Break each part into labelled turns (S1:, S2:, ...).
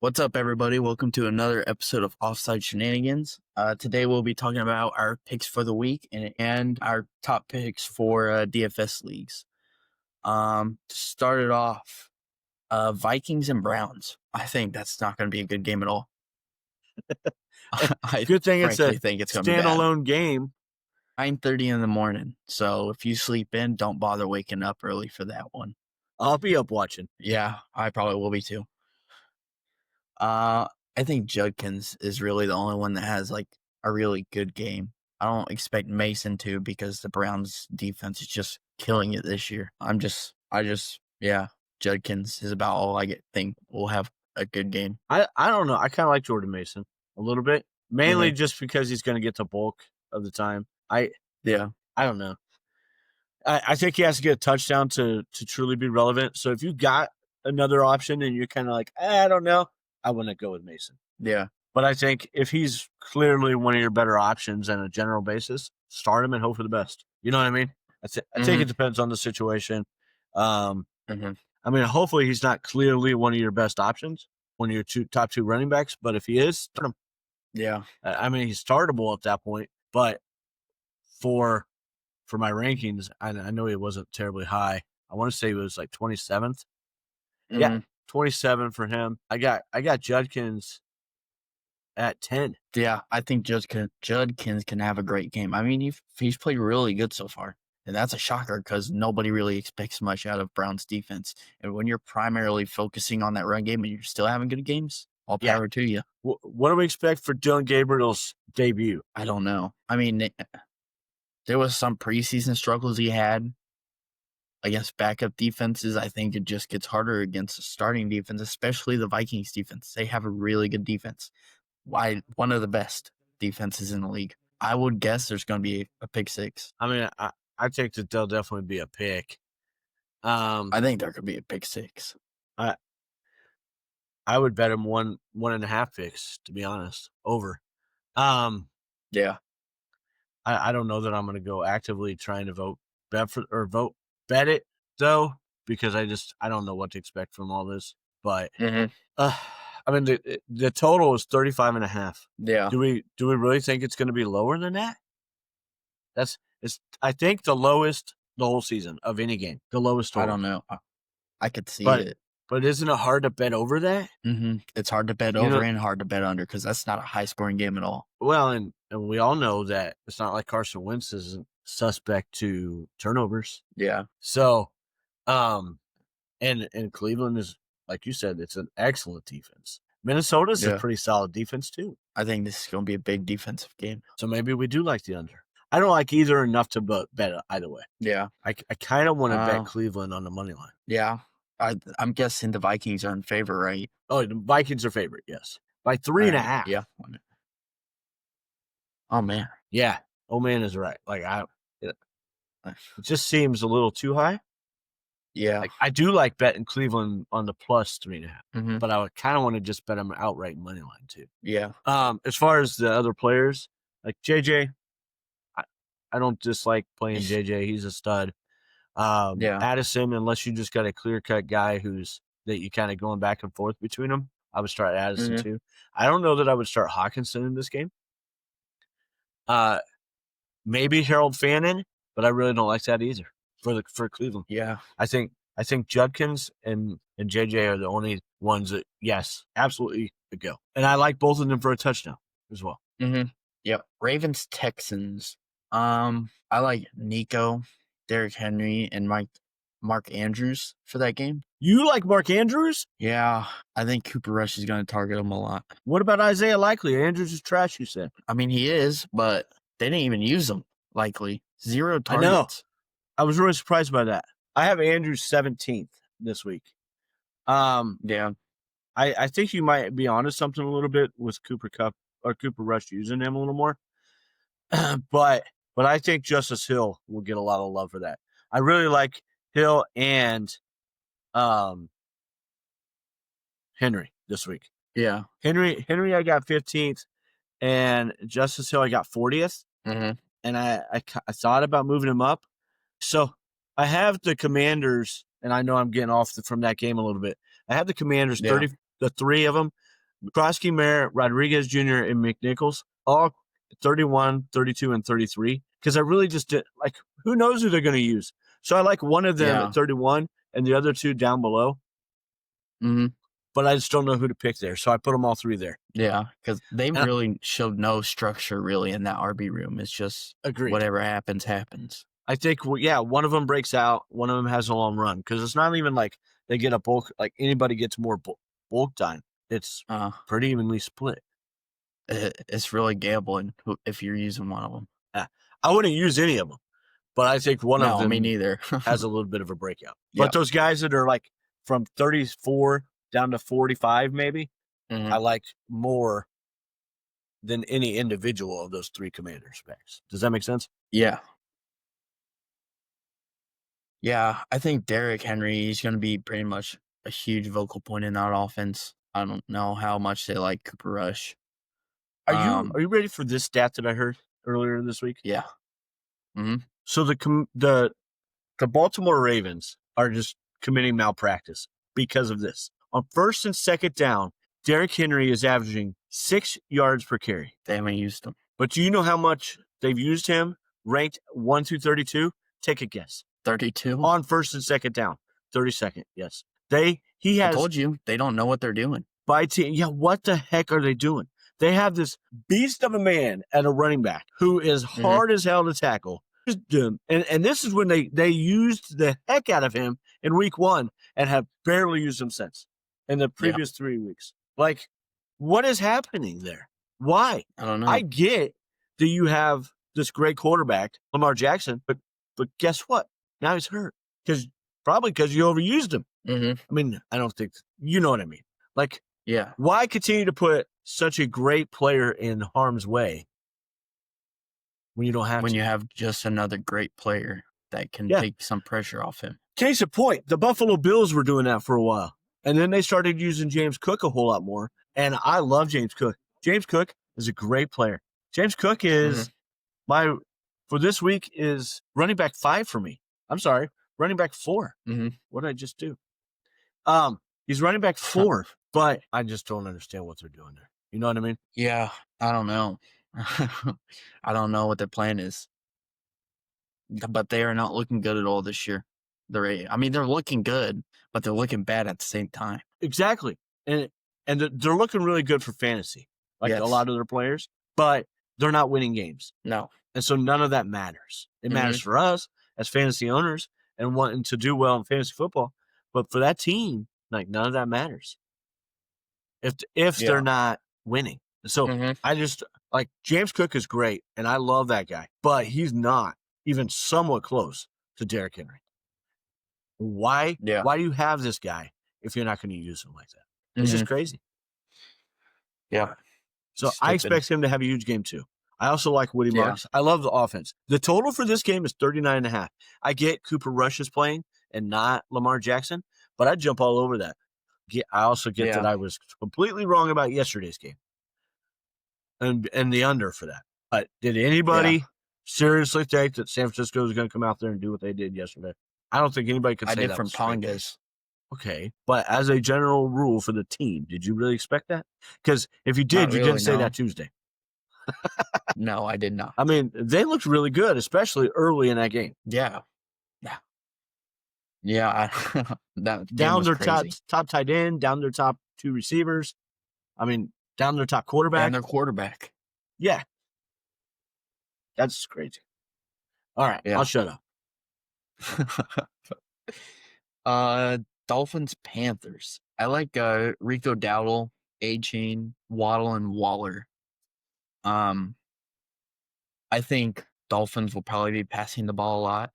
S1: What's up, everybody? Welcome to another episode of Offside Shenanigans. Today we'll be talking about our picks for the week and our top picks for DFS leagues. To start it off, Vikings and Browns. I think that's not going to be a good game at all. I
S2: Good thing it's a
S1: frankly think it's going to be bad.
S2: standalone game.
S1: 9:30 in the morning. So if you sleep in, don't bother waking up early for that one.
S2: I'll be up watching.
S1: Yeah, I probably will be too. I think Judkins is really the only one that has like a really good game. I don't expect Mason to because the Browns defense is just killing it this year. Judkins is about all I think will have a good game.
S2: I don't know. I kind of like Jordan Mason a little bit, mainly just because he's going to get the bulk of the time. I don't know. I think he has to get a touchdown to truly be relevant. So if you got another option and you're kind of like, I don't know, I wouldn't go with Mason.
S1: Yeah.
S2: But I think if he's clearly one of your better options on a general basis, start him and hope for the best. You know what I mean? I think it depends on the situation. I mean, hopefully he's not clearly one of your best options, one of your top two running backs. But if he is, start him.
S1: Yeah.
S2: I mean, he's startable at that point. But for my rankings, I know he wasn't terribly high. I want to say he was like 27th. Yeah, 27 for him. I got Judkins at 10.
S1: Yeah, I think Judkins can have a great game. I mean, he's played really good so far. And that's a shocker because nobody really expects much out of Brown's defense. And when you're primarily focusing on that run game and you're still having good games, all power to you.
S2: What do we expect for Dylan Gabriel's debut?
S1: I don't know. I mean, there was some preseason struggles he had against backup defenses. I think it just gets harder against the starting defense, especially the Vikings defense. They have a really good defense. One of the best defenses in the league. I would guess there's going to be a pick six.
S2: I mean, I think that there'll definitely be a pick.
S1: I think there could be a pick six.
S2: I would bet him 1.5 picks, to be honest, over.
S1: Yeah.
S2: I don't know that I'm going to go actively trying to bet it though, because I don't know what to expect from all this. But I mean, the total is 35.5.
S1: Yeah.
S2: Do we really think it's going to be lower than that? I think the lowest the whole season of any game. The lowest total.
S1: I don't know. I could see it.
S2: But isn't it hard to bet over that?
S1: It's hard to bet over and hard to bet under because that's not a high-scoring game at all.
S2: Well, and we all know that it's not like Carson Wentz isn't suspect to turnovers.
S1: Yeah.
S2: So, and Cleveland is, like you said, it's an excellent defense. Minnesota's a pretty solid defense too.
S1: I think this is going to be a big defensive game.
S2: So maybe we do like the under. I don't like either enough to bet either way.
S1: Yeah.
S2: I kind of want to bet Cleveland on the money line.
S1: Yeah. I'm guessing the Vikings are in favor, right?
S2: Oh, the Vikings are favorite, yes. By 3.5.
S1: Yeah. Oh, man.
S2: Yeah. Oh, man is right. Like, it just seems a little too high.
S1: Yeah.
S2: Like, I do like betting Cleveland on the plus 3.5, but I would kind of want to just bet them outright money line too.
S1: Yeah.
S2: As far as the other players, like JJ, I don't dislike playing JJ. He's a stud. Addison, unless you just got a clear-cut guy that you kind of going back and forth between them, I would start Addison too. I don't know that I would start Hawkinson in this game. Maybe Harold Fannin, but I really don't like that either for Cleveland.
S1: Yeah.
S2: I think Judkins and JJ are the only ones that, yes, absolutely could go. And I like both of them for a touchdown as well.
S1: Yep. Ravens, Texans. I like Nico, Derrick Henry, and Mark Andrews for that game.
S2: You like Mark Andrews?
S1: Yeah. I think Cooper Rush is going to target him a lot.
S2: What about Isaiah Likely? Andrews is trash, you said.
S1: I mean, he is, but they didn't even use him, Likely. 0 targets.
S2: I know. I was really surprised by that. I have Andrews 17th this week.
S1: Yeah.
S2: I think you might be onto something a little bit with Cooper Rush using him a little more. But I think Justice Hill will get a lot of love for that. I really like Hill and Henry this week.
S1: Yeah.
S2: Henry I got 15th, and Justice Hill I got 40th. And I thought about moving him up. So I have the Commanders, and I know I'm getting off from that game a little bit. I have the Commanders, the three of them, Krosky, Merritt, Rodriguez Jr., and McNichols, all 31, 32, and 33. Because I really just did like, who knows who they're going to use? So I like one of them at 31 and the other two down below.
S1: Mm-hmm.
S2: But I just don't know who to pick there. So I put them all three there.
S1: Yeah, because they really showed no structure really in that RB room. It's just whatever happens, happens.
S2: I think, one of them breaks out. One of them has a long run. Because it's not even like they get a bulk, like anybody gets more bulk time. It's pretty evenly split.
S1: It's really gambling if you're using one of them.
S2: I wouldn't use any of them. But I think one of them
S1: me neither.
S2: has a little bit of a breakout. But those guys that are like from 34 down to 45 maybe, I like more than any individual of those three Commanders backs. Does that make sense?
S1: Yeah. Yeah, I think Derrick Henry is going to be pretty much a huge vocal point in that offense. I don't know how much they like Cooper Rush.
S2: Are you ready for this stat that I heard earlier this week?
S1: Yeah. Mm-hmm.
S2: So the Baltimore Ravens are just committing malpractice because of this. On first and second down, Derrick Henry is averaging 6 yards per carry.
S1: They haven't used him.
S2: But do you know how much they've used him? Ranked 1 through 32? Take a guess.
S1: 32?
S2: On first and second down. 32nd, yes. I
S1: told you, they don't know what they're doing.
S2: By team, yeah, what the heck are they doing? They have this beast of a man at a running back who is hard as hell to tackle. And this is when they used the heck out of him in week 1 and have barely used him since in the previous 3 weeks. Like, what is happening there? Why?
S1: I don't know.
S2: I get that you have this great quarterback, Lamar Jackson, but guess what? Now he's hurt probably because you overused him. I mean, I don't think you know what I mean. Like, why continue to put such a great player in harm's way when you don't have
S1: when you have just another great player that can take some pressure off him?
S2: Case in point, the Buffalo Bills were doing that for a while, and then they started using James Cook a whole lot more. And I love James Cook. James Cook is a great player. James Cook is for this week is running back 5 for me. I'm sorry, running back 4. What did I just do? He's running back 4, but I just don't understand what they're doing there. You know what I mean?
S1: Yeah, I don't know. I don't know what their plan is. But they are not looking good at all this year. They're looking good, but they're looking bad at the same time.
S2: Exactly. And they're looking really good for fantasy, like a lot of their players, but they're not winning games.
S1: No.
S2: And so none of that matters. It matters for us as fantasy owners and wanting to do well in fantasy football. But for that team, like, none of that matters if they're not winning. So I just, like, James Cook is great, and I love that guy, but he's not even somewhat close to Derrick Henry. Why?
S1: Yeah.
S2: Why do you have this guy if you're not going to use him like that? It's just crazy.
S1: Yeah.
S2: So I expect him to have a huge game too. I also like Woody Marks. I love the offense. The total for this game is 39.5. I get Cooper Rush is playing and not Lamar Jackson, but I'd jump all over that. I also get that I was completely wrong about yesterday's game and the under for that. But did anybody seriously think that San Francisco was going to come out there and do what they did yesterday? I don't think anybody could say that. I did from Tongas. Okay, but as a general rule for the team, did you really expect that? Because if you did, you didn't say that Tuesday.
S1: No, I did not.
S2: I mean, they looked really good, especially early in that game.
S1: Yeah. Yeah. That
S2: down their
S1: crazy.
S2: top tight end, down their top 2 receivers. I mean, down their top quarterback.
S1: And their quarterback.
S2: Yeah. That's crazy. All right, I'll shut
S1: up. Dolphins, Panthers. I like Rico Dowdle, A-Chain, Waddle, and Waller. I think Dolphins will probably be passing the ball a lot.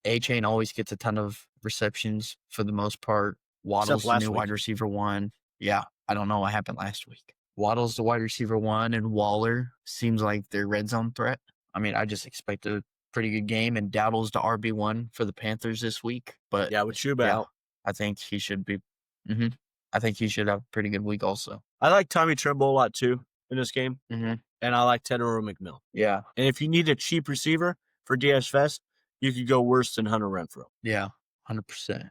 S1: A-Chain always gets a ton of receptions for the most part. Waddle's the new wide receiver 1. Yeah, I don't know what happened last week. Waddle's the wide receiver 1, and Waller seems like their red zone threat. I mean, I just expect a pretty good game, and Dowdle's the RB1 for the Panthers this week. But
S2: with Schubert out,
S1: I think he should be. I think he should have a pretty good week also.
S2: I like Tommy Tremble a lot too in this game, and I like Tedero McMillan.
S1: Yeah,
S2: and if you need a cheap receiver for DSFS, you could go worse than Hunter Renfrow.
S1: Yeah, 100%.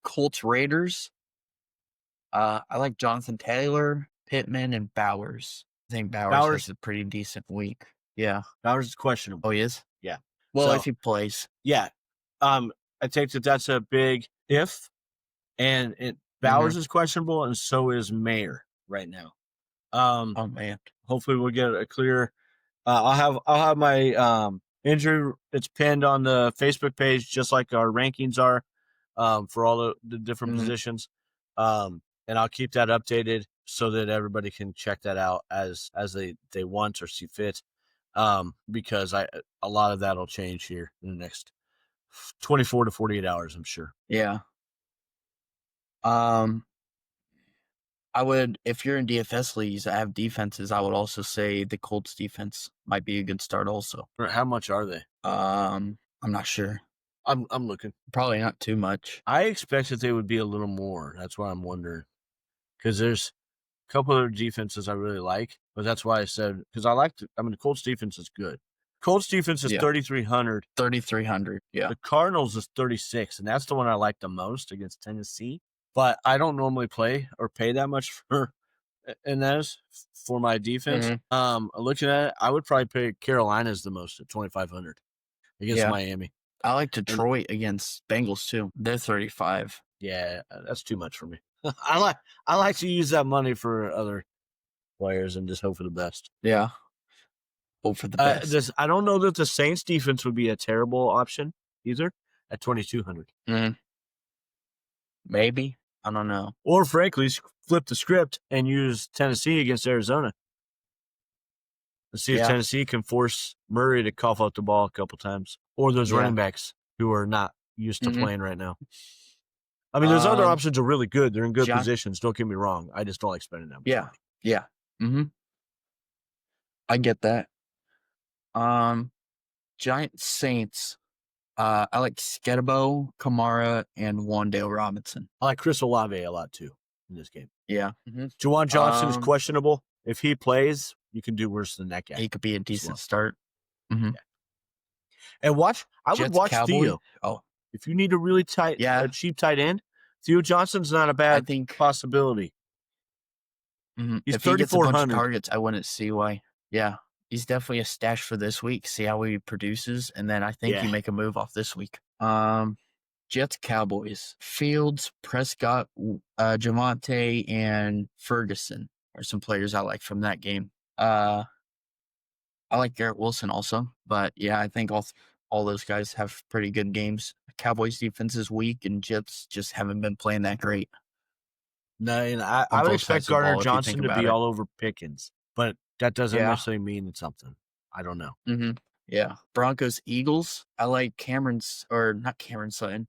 S1: Colts Raiders. I like Jonathan Taylor, Pittman, and Bowers. I think Bowers has
S2: Bowers
S1: a pretty decent week. Yeah.
S2: Bowers is questionable.
S1: Oh, he is?
S2: Yeah.
S1: Well, if
S2: So
S1: he plays.
S2: yeah, I think that's a big if, and Bowers
S1: Mhm.
S2: is questionable, and so is Mayer right now. Um,
S1: Oh, man.
S2: hopefully we'll get a clear. I'll have my injury. It's pinned on the Facebook page, just like our rankings are, for all the different
S1: Mhm.
S2: positions. And I'll keep that updated so that everybody can check that out as they want or see fit. Because a lot of that will change here in the next 24 to 48 hours, I'm sure.
S1: Yeah. Um, I would if you're in DFS leagues that have defenses, I would also say the Colts defense might be a good start also.
S2: How much are they?
S1: I'm not sure.
S2: I'm looking.
S1: Probably not too much.
S2: I expected they would be a little more. That's why I'm wondering. Because there's a couple other defenses I really like, but that's why I said, because the Colts defense is good. Colts defense is
S1: Yeah.
S2: 3,300.
S1: 3,300. Yeah.
S2: The Cardinals is 36, and that's the one I like the most against Tennessee. But I don't normally play or pay that much for my defense.
S1: Mhm.
S2: Looking at it, I would probably pay Carolina's the most at 2,500 against
S1: Yeah.
S2: Miami.
S1: I like Detroit against Bengals too. They're 35.
S2: Yeah, that's too much for me. I like to use that money for other players and just hope for the best.
S1: Yeah. Hope for the best.
S2: I don't know that the Saints defense would be a terrible option either at 2,200.
S1: Mhm. Maybe. I don't know.
S2: Or frankly, flip the script and use Tennessee against Arizona. Let's see if
S1: Yeah.
S2: Tennessee can force Murray to cough out the ball a couple times, or those
S1: Yeah.
S2: running backs who are not used to
S1: Mhm.
S2: playing right now. I mean, those other options are really good. They're in good
S1: John
S2: positions. Don't get me wrong. I just don't like spending that much
S1: Yeah.
S2: money.
S1: Yeah. Mhm. I get that. Giant Saints. I like Sketabo, Kamara, and Wandale Robinson.
S2: I like Chris Olave a lot too in this game.
S1: Yeah. Mhm.
S2: Juwan Johnson is questionable. If he plays, you can do worse than that guy.
S1: He could be a decent start. Mhm.
S2: Yeah. And I would
S1: Jets,
S2: watch
S1: Cowboy.
S2: Theo.
S1: Oh,
S2: If you need a really
S1: yeah.
S2: cheap tight end, Theo Johnson's not a
S1: I
S2: bad
S1: think
S2: possibility. He's
S1: if he gets a bunch of
S2: 3,400.
S1: targets, I wouldn't see why. Yeah. He's definitely a stash for this week. See how he produces, and then I think you
S2: Yeah.
S1: make a move off this week. Jets, Cowboys. Fields, Prescott, Javante, and Ferguson are some players I like from that game. I like Garrett Wilson also, but yeah, I think all those guys have pretty good games. Cowboys defense is weak, and Jets just haven't been playing that great
S2: No, and
S1: on
S2: I would
S1: both
S2: expect
S1: sides of the
S2: Gardner
S1: ball if you think
S2: Johnson to
S1: about
S2: be
S1: it.
S2: all over Pickens, but that doesn't
S1: Yeah.
S2: necessarily mean it's something. I don't know.
S1: Yeah. Broncos, Eagles. I like not Cameron Sutton.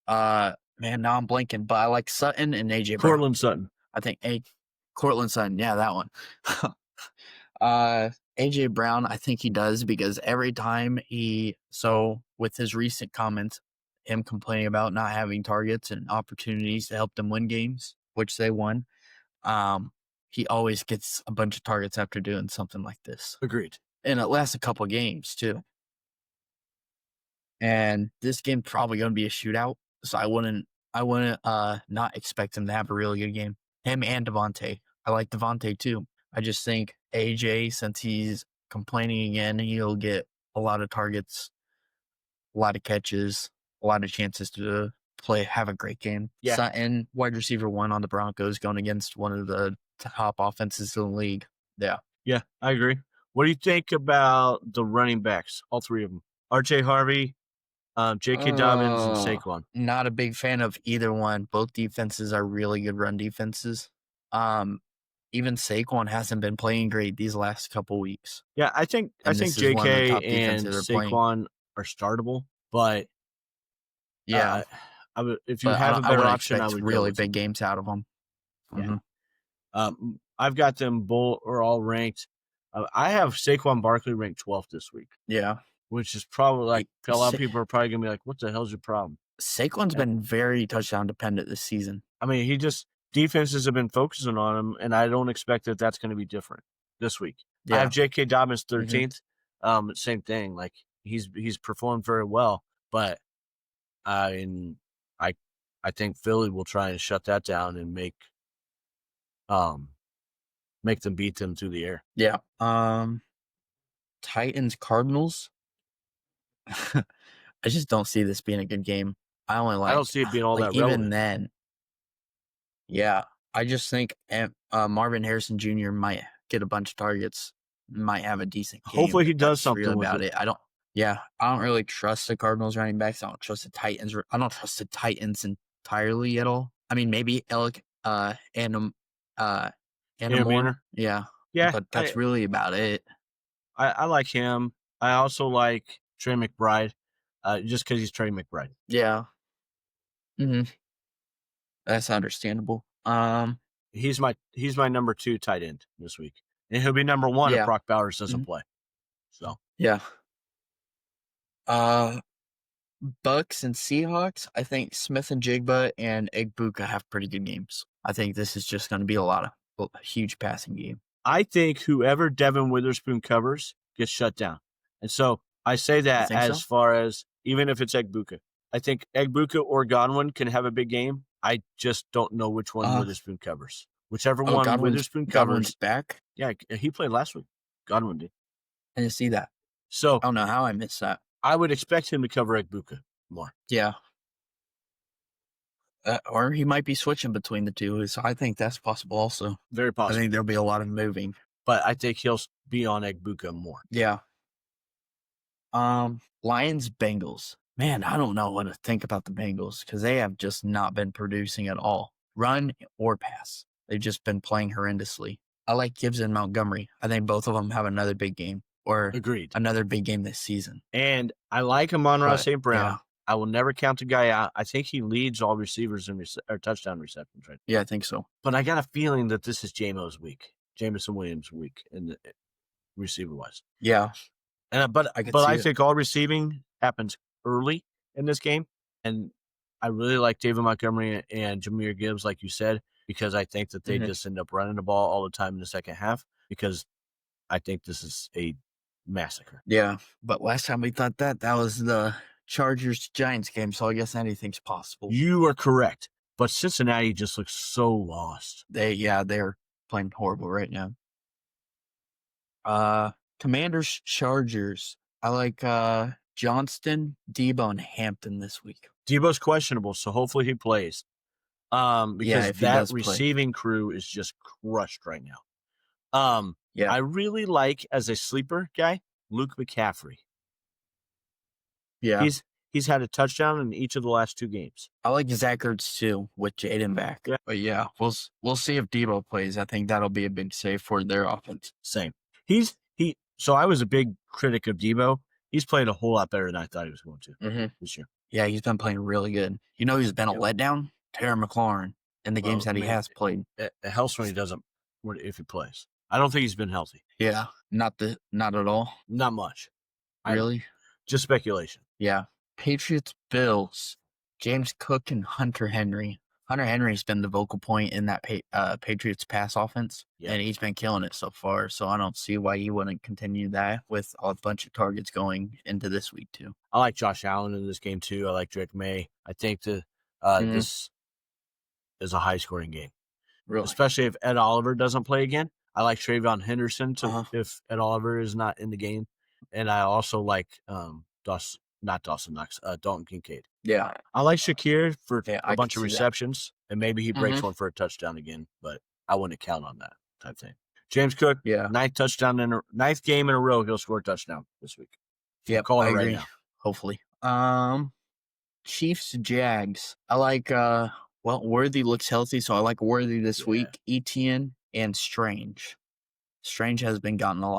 S1: Man, now I'm blanking, but I like Sutton and AJ Brown.
S2: Cortland Sutton.
S1: I think Cortland Sutton. Yeah, that one. AJ Brown, I think he does because every time with his recent comments, him complaining about not having targets and opportunities to help them win games, which they won, he always gets a bunch of targets after doing something like this.
S2: Agreed.
S1: And it lasts a couple games too. And this game probably going to be a shootout, so I wouldn't not expect him to have a really good game. Him and Devontae. I like Devontae too. I just think AJ, since he's complaining again, he'll get a lot of targets, a lot of catches, a lot of chances to have a great game.
S2: Yeah.
S1: Sutton, wide receiver 1 on the Broncos, going against one of the top offenses in the league. Yeah.
S2: Yeah, I agree. What do you think about the running backs? All three of them. RJ Harvey, J.K. Dobbins, and Saquon.
S1: Not a big fan of either one. Both defenses are really good run defenses. Even Saquon hasn't been playing great these last couple weeks.
S2: Yeah, I think J.K. and Saquon are startable, but
S1: yeah,
S2: if you have a better option, I would
S1: really big games out of them.
S2: Yeah. I've got them both are all ranked. I have Saquon Barkley ranked 12th this week.
S1: Yeah.
S2: Which is probably like a lot of people are probably gonna be like, "What the hell's your problem?"
S1: Saquon's been very touchdown dependent this season.
S2: I mean, defenses have been focusing on him, and I don't expect that that's going to be different this week. Yeah. I have J.K. Dobbins 13th. Same thing. Like he's performed very well, but I think Philly will try and shut that down and make make them beat them through the air.
S1: Yeah. Titans Cardinals. I just don't see this being a good game. I only
S2: I don't see it being all that
S1: even
S2: relevant.
S1: then. Yeah, I just think Marvin Harrison Jr. might get a bunch of targets, might have a decent game.
S2: Hopefully he does
S1: That's really
S2: something with
S1: about
S2: it.
S1: it. I don't really trust the Cardinals running backs. I don't trust the Titans. I don't trust the Titans entirely at all. I mean, maybe Alec Anamore.
S2: Manor.
S1: Yeah,
S2: Yeah,
S1: but that's really about it.
S2: I like him. I also like Trey McBride, just because he's Trey McBride.
S1: Yeah. hmm That's understandable.
S2: He's my number 2 tight end this week, and he'll be number 1 if
S1: Yeah.
S2: Brock Bowers doesn't
S1: Mhm.
S2: play. So
S1: Yeah. Uh, Bucks and Seahawks. I think Smith and Jigba and Egbuka have pretty good games. I think this is just going to be a huge passing game.
S2: I think whoever Devin Witherspoon covers gets shut down, and so I say
S1: You
S2: that
S1: think
S2: as
S1: so?
S2: far as even if it's Egbuka, I think Egbuka or Godwin can have a big game. I just don't know which one Witherspoon covers. Whichever one Witherspoon
S1: Godwin's
S2: covers,
S1: back.
S2: yeah, he played last week. Godwin did.
S1: I didn't see that.
S2: So
S1: I don't know how I missed that.
S2: I would expect him to cover Egbuka more.
S1: Yeah. Or he might be switching between the two. So I think that's possible also.
S2: Very possible.
S1: I think there'll be a lot of moving.
S2: But I think he'll be on Egbuka more.
S1: Yeah. Lions Bengals. Man, I don't know what to think about the Bengals because they have just not been producing at all, run or pass. They've just been playing horrendously. I like Gibbs and Montgomery. I think both of them have another big game or
S2: Agreed.
S1: another big game this season.
S2: And I like Amon-Ra St. Brown.
S1: Yeah.
S2: I will never count the guy out. I think he leads all receivers in touchdown receptions, right?
S1: Yeah, I think so.
S2: But I got a feeling that this is Jameson Williams' week in the receiver-wise.
S1: Yeah.
S2: And but I think all receiving happens early in this game. And I really like David Montgomery and Jahmyr Gibbs, like you said, because I think that they just end up running the ball all the time in the second half because I think this is a massacre.
S1: Yeah, but last time we thought that was the Chargers-Giants game, so I guess anything's possible.
S2: You are correct, but Cincinnati just looks so lost.
S1: They're playing horrible right now. Commanders, Chargers. I like Johnston, Debo, and Hampton this week.
S2: Debo's questionable, so hopefully he plays. Because that receiving crew is just crushed right now. I really like as a sleeper guy, Luke McCaffrey.
S1: Yeah.
S2: He's had a touchdown in each of the last 2 games.
S1: I like Zach Ertz too with Jaden back. Yeah. But yeah, we'll see if Debo plays. I think that'll be a big save for their offense.
S2: Same. So I was a big critic of Debo. He's played a whole lot better than I thought he was going to this year.
S1: Yeah, he's been playing really good. You know, he's been a letdown. Terry McLaurin in the games that he has played.
S2: It helps when he doesn't. If he plays, I don't think he's been healthy.
S1: Yeah, not at all.
S2: Not much.
S1: Really,
S2: just speculation.
S1: Yeah. Patriots, Bills, James Cook and Hunter Henry. Hunter Henry's been the vocal point in that Patriots pass offense, and he's been killing it so far. So I don't see why he wouldn't continue that with a bunch of targets going into this week too.
S2: I like Josh Allen in this game too. I like Drake May. I think this is a high-scoring game,
S1: really,
S2: especially if Ed Oliver doesn't play again. I like Trayvon Henderson if Ed Oliver is not in the game, and I also like Dalton Kincaid.
S1: Yeah.
S2: I like Shakir for a bunch of receptions, and maybe he breaks one for a touchdown again, but I wouldn't count on that type thing. James Cook, 9th game in a row, he'll score a touchdown this week.
S1: Yeah,
S2: call it right now.
S1: Hopefully. Chiefs, Jags. I like Worthy looks healthy, so I like Worthy this week. Etienne and Strange. Strange has been getting a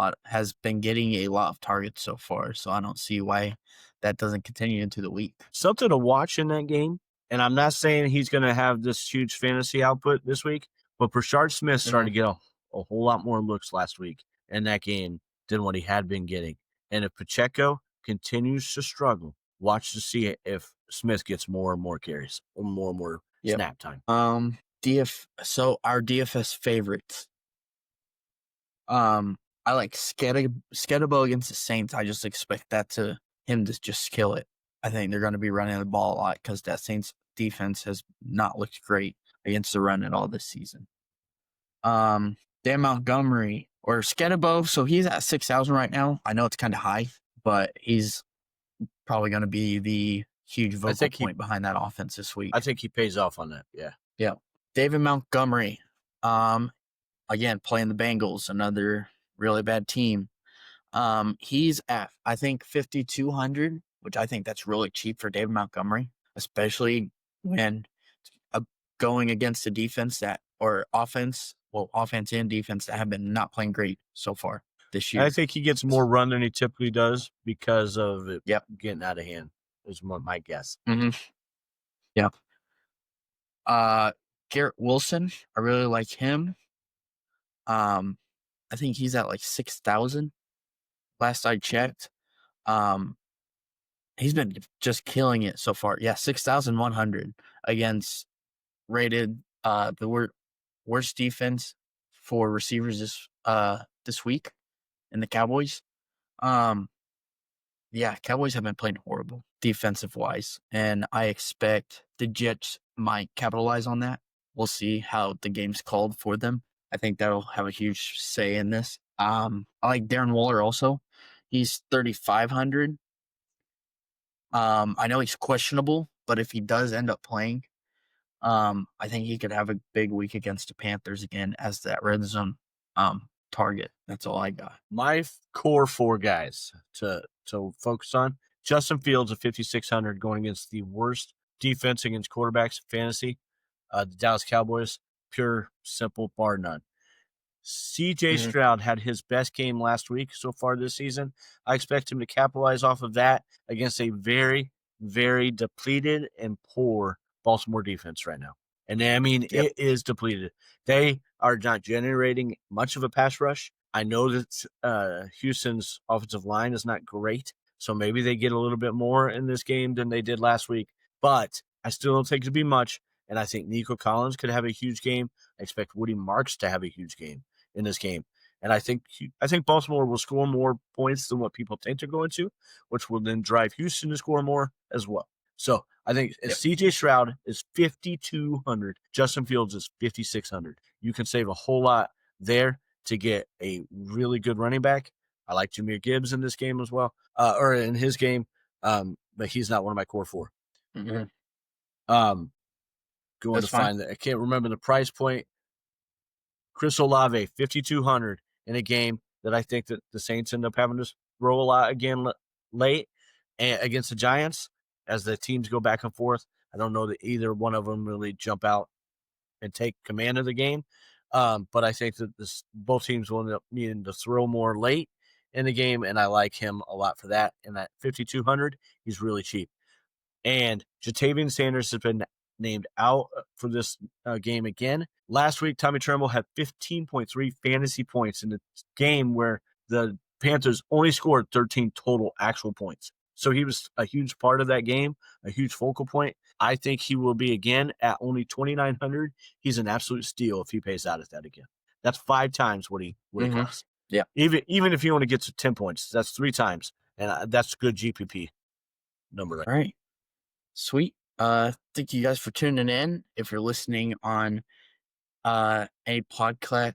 S1: lot of targets so far, so I don't see why that doesn't continue into the week.
S2: Something to watch in that game, and I'm not saying he's going to have this huge fantasy output this week, but Brashard Smith started to get a whole lot more looks last week in that game than what he had been getting. And if Pacheco continues to struggle, watch to see if Smith gets more and more carries or more snap time.
S1: So our DFS favorites. I like Sketabo against the Saints. I just expect him to just kill it. I think they're going to be running the ball a lot because that Saints defense has not looked great against the run at all this season. Dan Montgomery or Sketabo. So he's at 6,000 right now. I know it's kind of high, but he's probably going to be the huge vocal point behind that offense this week.
S2: I think he pays off on that. Yeah.
S1: Yeah. David Montgomery. Again, playing the Bengals, another really bad team. He's at, I think, 5,200, which I think that's really cheap for David Montgomery, especially when going against a defense offense and defense that have been not playing great so far this year.
S2: I think he gets more run than he typically does because of it getting out of hand, is my guess.
S1: Mm-hmm. Yeah. Garrett Wilson, I really like him. I think he's at like 6,000. Last I checked. He's been just killing it so far. Yeah, 6,100 against rated the worst defense for receivers this week in the Cowboys. Yeah, Cowboys have been playing horrible defensive wise, and I expect the Jets might capitalize on that. We'll see how the game's called for them. I think that'll have a huge say in this. I like Darren Waller also. He's 3,500. I know he's questionable, but if he does end up playing, I think he could have a big week against the Panthers again as that red zone target. That's all I got.
S2: My core 4 guys to focus on: Justin Fields at 5,600 going against the worst defense against quarterbacks in fantasy, the Dallas Cowboys. Pure, simple, bar none. CJ Stroud had his best game last week so far this season. I expect him to capitalize off of that against a very, very depleted and poor Baltimore defense right now. And I mean, it is depleted. They are not generating much of a pass rush. I know that Houston's offensive line is not great, so maybe they get a little bit more in this game than they did last week. But I still don't think it'll be much, and I think Nico Collins could have a huge game. I expect Woody Marks to have a huge game in this game. And I think Baltimore will score more points than what people think they're going to, which will then drive Houston to score more as well. So I think CJ Stroud is 5,200. Justin Fields is 5,600. You can save a whole lot there to get a really good running back. I like Jahmyr Gibbs in this game as well, or in his game, but he's not one of my core 4.
S1: Mm-hmm.
S2: Going to find that. I can't remember the price point. Chris Olave, 5,200 in a game that I think that the Saints end up having to roll a lot again late against the Giants as the teams go back and forth. I don't know that either one of them really jump out and take command of the game. But I think that both teams will end up needing to throw more late in the game, and I like him a lot for that. And at 5,200, he's really cheap. And Jatavian Sanders has been named out for this game again. Last week, Tommy Tremble had 15.3 fantasy points in the game where the Panthers only scored 13 total actual points. So he was a huge part of that game, a huge focal point. I think he will be again at only 2,900. He's an absolute steal if he pays out at that again. That's 5 times what he costs.
S1: Yeah.
S2: Even if he only gets 10 points, that's 3 times. And that's a good GPP number.
S1: All right. Sweet. Thank you guys for tuning in. If you're listening on a podcast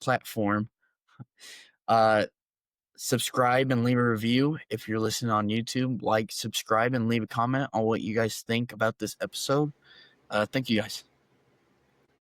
S1: platform, subscribe and leave a review. If you're listening on YouTube, subscribe and leave a comment on what you guys think about this episode. Thank you guys.